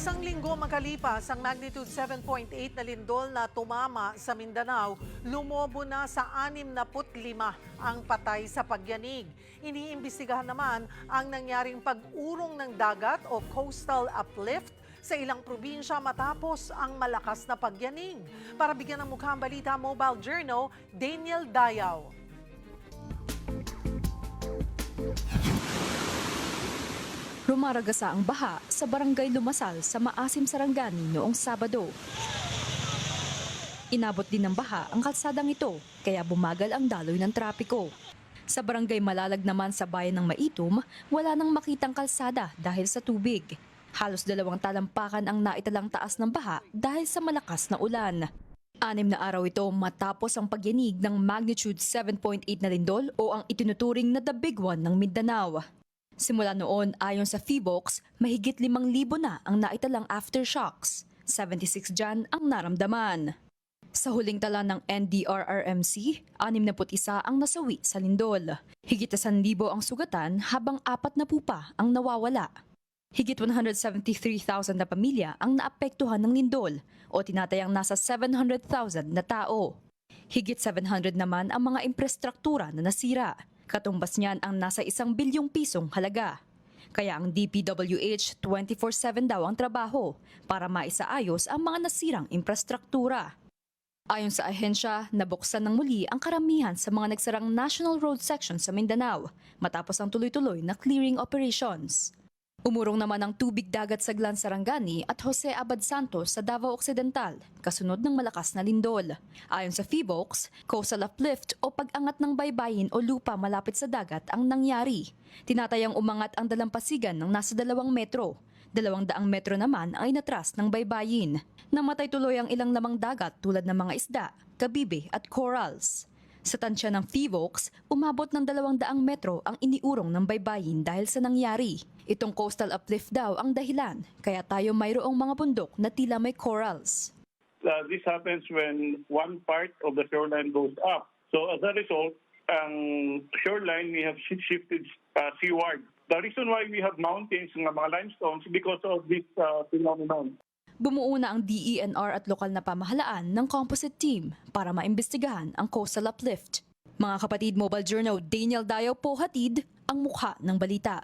Isang linggo makalipas, ang magnitude 7.8 na lindol na tumama sa Mindanao, lumobo na sa 65 ang patay sa pagyanig. Iniimbestigahan naman ang nangyaring pag-urong ng dagat o coastal uplift sa ilang probinsya matapos ang malakas na pagyanig. Para bigyan ng mukhang balita, Mobile Journal, Daniel Dayaw. Rumaragasa ang baha sa barangay Lumasal sa Maasim, Sarangani noong Sabado. Inabot din ng baha ang kalsadang ito, kaya bumagal ang daloy ng trapiko. Sa barangay Malalag naman sa bayan ng Maitum, wala nang makitang kalsada dahil sa tubig. Halos 2 talampakan ang naitalang taas ng baha dahil sa malakas na ulan. 6 na araw ito matapos ang pagyanig ng magnitude 7.8 na lindol o ang itinuturing na the big one ng Mindanao. Simula noon, ayon sa PHIVOLCS, mahigit 5,000 na ang naitalang aftershocks. 76 dyan ang naramdaman. Sa huling tala ng NDRRMC, 61 ang nasawi sa lindol. Higit 1,000 ang sugatan habang 4 na pa ang nawawala. Higit 173,000 na pamilya ang naapektuhan ng lindol o tinatayang nasa 700,000 na tao. Higit 700 naman ang mga infrastruktura na nasira. Katumbas niyan ang nasa 1 bilyong pisong halaga. Kaya ang DPWH 24/7 daw ang trabaho para maisaayos ang mga nasirang infrastruktura. Ayon sa ahensya, nabuksan ng muli ang karamihan sa mga nagsarang National Road section sa Mindanao matapos ang tuloy-tuloy na clearing operations. Umurong naman ang tubig dagat sa Glan Sarangani at Jose Abad Santos sa Davao Occidental, kasunod ng malakas na lindol. Ayon sa PHIVOLCS, coastal uplift o pag-angat ng baybayin o lupa malapit sa dagat ang nangyari. Tinatayang umangat ang dalampasigan ng nasa 2 metro. 200 metro naman ang inatras ng baybayin. Namatay tuloy ang ilang lamang dagat tulad ng mga isda, kabibe at corals. Sa tansya ng PHIVOLCS, umabot ng 200 metro ang iniurong ng baybayin dahil sa nangyari. Itong coastal uplift daw ang dahilan, kaya tayo mayroong mga bundok na tila may corals. This happens when one part of the shoreline goes up. So as a result, ang shoreline we have shifted seaward. The reason why we have mountains ng mga limestones because of this phenomenon. Bumuo na ang DENR at lokal na pamahalaan ng composite team para maimbestigahan ang coastal uplift. Mga kapatid, Mobile Journal, Daniel Dayaw po hatid ang mukha ng balita.